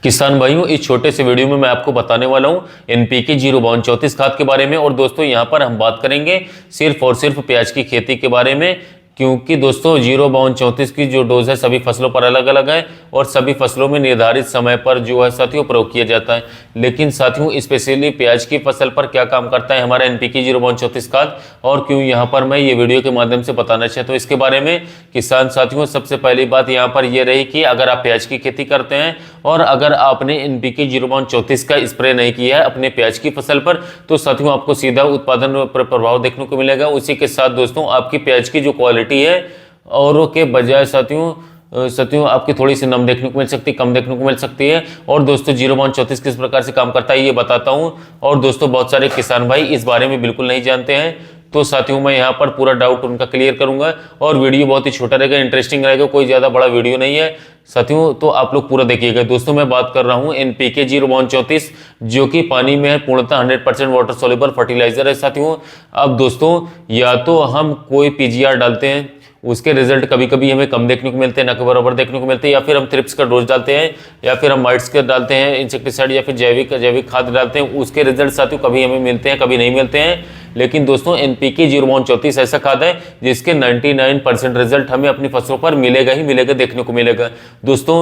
किसान भाइयों, इस छोटे से वीडियो में मैं आपको बताने वाला हूं एनपीके 03234 खाद के बारे में। और दोस्तों यहां पर हम बात करेंगे सिर्फ और सिर्फ प्याज की खेती के बारे में, क्योंकि दोस्तों 03234 की जो डोज है सभी फसलों पर अलग अलग है और सभी फसलों में निर्धारित समय पर जो है साथियों प्रयोग किया जाता है। लेकिन साथियों स्पेशली प्याज की फसल पर क्या काम करता है हमारा एनपीके 03234 खाद और क्यों यहाँ पर मैं ये वीडियो के माध्यम से बताना चाहता हूँ इसके बारे में। किसान साथियों, सबसे पहली बात यहाँ पर यह रही कि अगर आप प्याज की खेती करते हैं और अगर आपने एनपीके 03234 का स्प्रे नहीं किया है अपने प्याज की फसल पर, तो साथियों आपको सीधा उत्पादन पर प्रभाव देखने को मिलेगा। उसी के साथ दोस्तों आपकी प्याज की जो क्वालिटी है औरों के बजाय साथियों आपकी थोड़ी सी नम देखने को मिल सकती है, कम देखने को मिल सकती है। और दोस्तों 03234 किस प्रकार से काम करता है ये बताता हूं। और दोस्तों बहुत सारे किसान भाई इस बारे में बिल्कुल नहीं जानते हैं, तो साथियों मैं यहाँ पर पूरा डाउट उनका क्लियर करूंगा। और वीडियो बहुत ही छोटा रहेगा, इंटरेस्टिंग रहेगा, कोई ज़्यादा बड़ा वीडियो नहीं है साथियों, तो आप लोग पूरा देखिएगा। दोस्तों मैं बात कर रहा हूँ एनपीके 03234 जो कि पानी में है, पूर्णतः 100% वाटर सोल्यूबल फर्टिलाइजर है साथियों। अब दोस्तों या तो हम कोई पीजीआर डालते हैं, उसके रिजल्ट कभी कभी हमें कम देखने को मिलते हैं, न के बराबर देखने को मिलते हैं, या फिर हम थ्रिप्स का डोज डालते हैं, या फिर हम माइट्स के डालते हैं इंसेक्टिसाइड, या फिर जैविक खाद डालते हैं, उसके रिजल्ट साथियों कभी हमें मिलते हैं कभी नहीं मिलते हैं। लेकिन दोस्तों एनपीके 03234 ऐसा खाद है जिसके 99% रिजल्ट हमें अपनी फसलों पर मिलेगा ही मिलेगा, देखने को मिलेगा। दोस्तों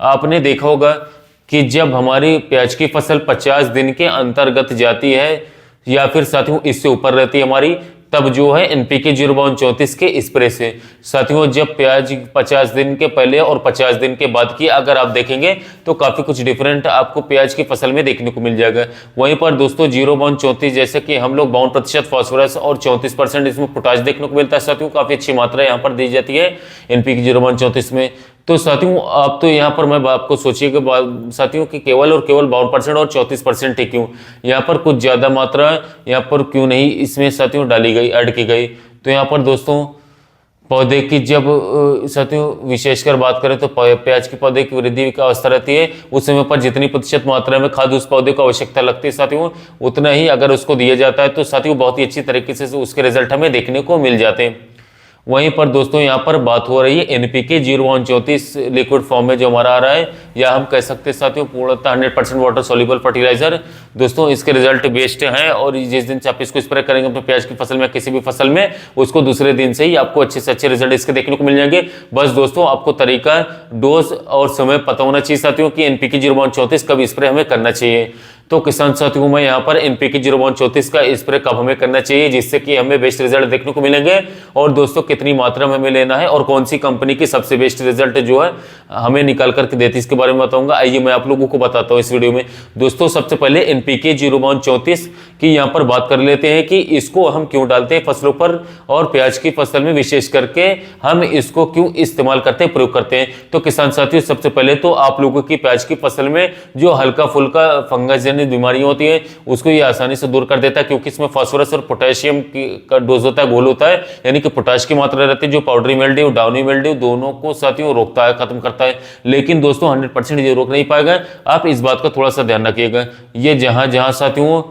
आपने देखा होगा कि जब हमारी प्याज की फसल 50 दिन के अंतर्गत जाती है या फिर साथियों इससे ऊपर रहती है हमारी, तब जो है एनपीके 03234 के स्प्रे से साथियों जब प्याज 50 दिन के पहले और 50 दिन के बाद की अगर आप देखेंगे तो काफी कुछ डिफरेंट आपको प्याज की फसल में देखने को मिल जाएगा। वहीं पर दोस्तों 03234 जैसे कि हम लोग 52% फास्फोरस और 34% इसमें पोटाश देखने को मिलता है साथियों, काफी अच्छी मात्रा यहाँ पर दी जाती है एनपीके 03234 में। तो साथियों आप तो यहाँ पर मैं आपको सोचिएगा साथियों कि केवल और केवल 52% और 34% ही क्यों, यहाँ पर कुछ ज्यादा मात्रा यहाँ पर क्यों नहीं इसमें साथियों डाली गई, ऐड की गई। तो यहाँ पर दोस्तों पौधे की जब साथियों विशेषकर बात करें तो प्याज के पौधे की वृद्धि की अवस्था रहती है, उस समय पर जितनी प्रतिशत मात्रा में खाद उस पौधे को आवश्यकता लगती है साथियों, उतना ही अगर उसको दिया जाता है तो साथियों बहुत ही अच्छी तरीके से उसके रिजल्ट हमें देखने को मिल जाते हैं। वहीं पर दोस्तों यहाँ पर बात हो रही है एनपीके 03234 लिक्विड फॉर्म में जो हमारा आ रहा है, या हम कह सकते हैं साथियों पूर्णतः 100% वाटर सोल्यूबल फर्टिलाइजर। दोस्तों इसके रिजल्ट बेस्ट हैं और जिस दिन से आप इसको स्प्रे करेंगे अपने प्याज की फसल में किसी भी फसल में, उसको दूसरे दिन से ही आपको अच्छे से अच्छे रिजल्ट इसके देखने को मिल जाएंगे। बस दोस्तों आपको तरीका, डोज और समय पता होना चाहिए साथियों कि एनपीके 03234 कब स्प्रे हमें करना चाहिए। तो किसान साथियों में यहाँ पर एनपीके 03234 का स्प्रे कब हमें करना चाहिए जिससे कि हमें बेस्ट रिजल्ट देखने को मिलेंगे, और दोस्तों कितनी मात्रा में हमें लेना है और कौन सी कंपनी की सबसे बेस्ट रिजल्ट जो है हमें निकाल करके देती है इसके बारे में बताऊंगा। आइए मैं आप लोगों को बताता हूँ इस वीडियो में। दोस्तों सबसे पहले एनपीके 03234 की यहाँ पर बात कर लेते हैं कि इसको हम क्यों डालते हैं फसलों पर, और प्याज की फसल में विशेष करके हम इसको क्यों इस्तेमाल करते हैं, प्रयोग करते हैं। तो किसान साथियों सबसे पहले तो आप लोगों की प्याज की फसल में जो हल्का फुल्का फंगस बीमारियां होती है उसको ये आसानी से दूर कर देता है, क्योंकि इसमें फास्फोरस और पोटेशियम का डोज होता है, घोल होता है, यानी कि पोटाश की मात्रा रहती है जो पाउडरी मिल्ड्यू डाउनी मिल्ड्यू दोनों को साथियों रोकता है, खत्म करता है। लेकिन दोस्तों 100% ये रोक नहीं पाएगा, आप इस बात का थोड़ा सा ध्यान रखिएगा। ये जहां जहां साथियों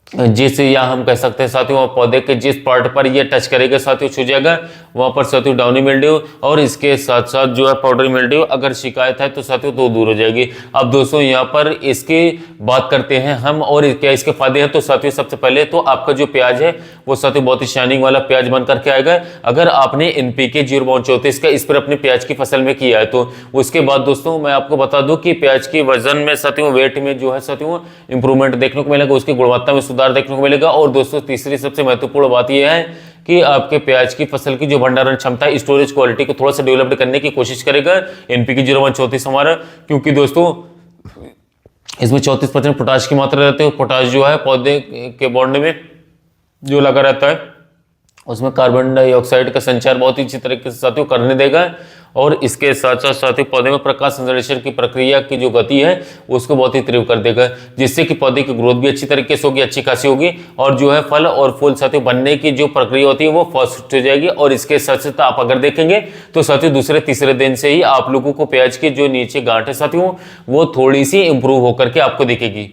जिस या हम कह सकते हैं साथियों पौधे के जिस पार्ट पर ये टच करेगा साथियों छू जाएगा, वहां पर साथियों डाउनी मिल्ड्यू और इसके साथ साथ जो है पाउडरी मिल्ड्यू अगर शिकायत है तो साथियों तो दूर हो जाएगी। अब दोस्तों यहाँ पर इसकी बात करते हैं हम और क्या इसके फायदे हैं। तो साथियों सबसे पहले तो आपका जो प्याज है वो साथियों बहुत ही शाइनिंग वाला प्याज बन करके आएगा अगर आपने एनपीके 03234 का स्प्रे अपने प्याज की फसल में किया है तो। उसके बाद दोस्तों मैं आपको बता दूं कि प्याज की वजन में साथियों वेट में जो है साथियों इंप्रूवमेंट देखने को मिलेगा, उसकी गुणवत्ता में सुधार देखने को मिलेगा। और दोस्तों तीसरी सबसे महत्वपूर्ण बात यह है कि आपके प्याज की फसल की जो भंडारण क्षमता है, स्टोरेज क्वालिटी को थोड़ा सा डेवलप्ड करने की कोशिश करेगा एनपीके 03234 हमारा, क्योंकि दोस्तों इसमें 34% पोटाश की मात्रा रहती है। पोटाश जो है पौधे के बॉन्ड में जो लगा रहता है उसमें कार्बन डाइऑक्साइड का संचार बहुत ही अच्छी तरीके से साथियों करने देगा, और इसके साथ साथ साथियों पौधे में प्रकाश संश्लेषण की प्रक्रिया की जो गति है उसको बहुत ही तीव्र कर देगा, जिससे कि पौधे की ग्रोथ भी अच्छी तरीके से होगी, अच्छी खासी होगी, और जो है फल और फूल साथियों बनने की जो प्रक्रिया होती है वो फास्ट हो जाएगी। और इसके साथ साथ आप अगर देखेंगे तो साथियों दूसरे तीसरे दिन से ही आप लोगों को प्याज की जो नीचे गांठ है साथियों वो थोड़ी सी इंप्रूव होकर के आपको दिखेगी।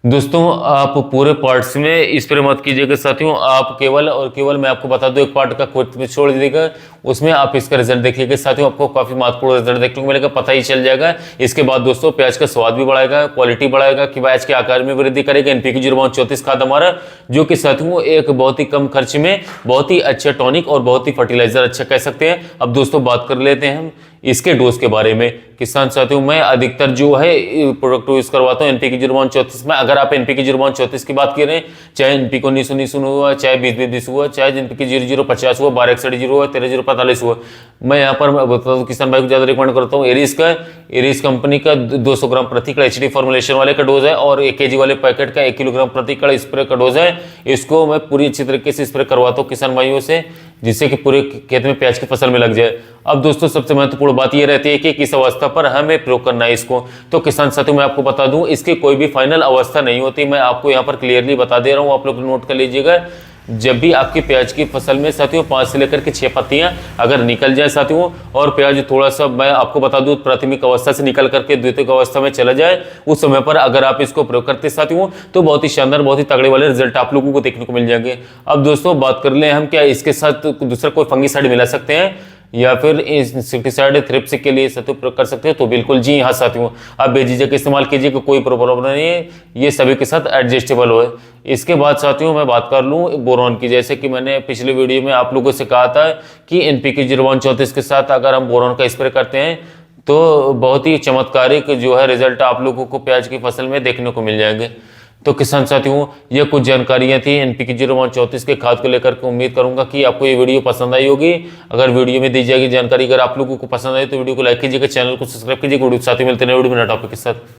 दोस्तों आप पूरे पार्ट्स में स्प्रे मत कीजिएगा साथियों, आप केवल और केवल मैं आपको बता दूं एक पार्ट का खुद में छोड़ दीजिएगा, उसमें आप इसका रिजल्ट देखिएगा साथियों, आपको काफी महत्वपूर्ण रिजल्ट देखने को मिलेगा, पता ही चल जाएगा। इसके बाद दोस्तों प्याज का स्वाद भी बढ़ाएगा, क्वालिटी बढ़ाएगा, कि प्याज के आकार में वृद्धि करेगा एनपीके 032 खाद हमारा, जो कि साथियों एक बहुत ही कम खर्च में बहुत ही अच्छा टॉनिक और बहुत ही फर्टिलाइजर अच्छा कह सकते हैं। अब दोस्तों बात कर लेते हैं हम इसके डोज के बारे में। किसान साथियों मैं अधिकतर जो है प्रोडक्ट यूज करवाता हूँ एनपीके 032 में। अगर आप एनपीके 032 की बात करें, चाहे एनपीके 19 हुआ, चाहे 20 हुआ, चाहे एनपीके 0050 हुआ, 1261 हुआ, 13045 हुआ, मैं यहाँ पर बता दूं किसान भाई को ज्यादा रिकमेंड करता हूँ एरिस कंपनी का 200 ग्राम प्रति कड़ा एचडी फॉर्मुलेशन वाले का डोज है, और 1 केजी वाले पैकेट का 1 किलोग्राम प्रति कड़ा स्प्रे का डोज है। इसको मैं पूरी अच्छी तरीके से स्प्रे करवाता हूँ किसान भाइयों से, जिससे कि पूरे खेत में प्याज की फसल में लग जाए। अब दोस्तों सबसे महत्वपूर्ण बात यह रहती है कि किस अवस्था पर हमें प्रयोग करना है इसको। तो किसान साथियों मैं आपको बता दूं इसकी कोई भी फाइनल अवस्था नहीं होती, मैं आपको यहाँ पर क्लियरली बता दे रहा हूँ, आप लोग नोट कर लीजिएगा। जब भी आपकी प्याज की फसल में साथियों 5 से लेकर के 6 पत्तियां अगर निकल जाए साथियों, और प्याज थोड़ा सा मैं आपको बता दूं प्राथमिक अवस्था से निकल करके द्वितीयक अवस्था में चला जाए, उस समय पर अगर आप इसको प्रयोग करते साथियों तो बहुत ही शानदार बहुत ही तगड़े वाले रिजल्ट आप लोगों को देखने को मिल जाएंगे। अब दोस्तों बात कर ले हम क्या इसके साथ दूसरा कोई फंगिसाइड मिला सकते हैं या फिर इंसेक्टिसाइड थ्रिप्स के लिए साथियों प्रयोग कर सकते हैं, तो बिल्कुल जी हाँ साथियों आप बेझिझक इस्तेमाल कीजिए, कोई प्रॉब्लम नहीं है, ये सभी के साथ एडजस्टेबल हो। इसके बाद साथियों मैं बात कर लूँ बोरॉन की, जैसे कि मैंने पिछले वीडियो में आप लोगों से कहा था कि एनपीके 032 के साथ अगर हम बोरॉन का स्प्रे करते हैं तो बहुत ही चमत्कारिक जो है रिजल्ट आप लोगों को प्याज की फसल में देखने को मिल जाएंगे। तो किसान साथियों ये कुछ जानकारियां थी एनपीके 032 के खाद को लेकर के। उम्मीद करूंगा कि आपको ये वीडियो पसंद आई होगी। अगर वीडियो में दी जाएगी जानकारी अगर आप लोगों को पसंद आई तो वीडियो को लाइक कीजिएगा, चैनल को सब्सक्राइब कीजिएगा। वीडियो साथी मिलते हैं वीडियो में नए टॉपिक के साथ।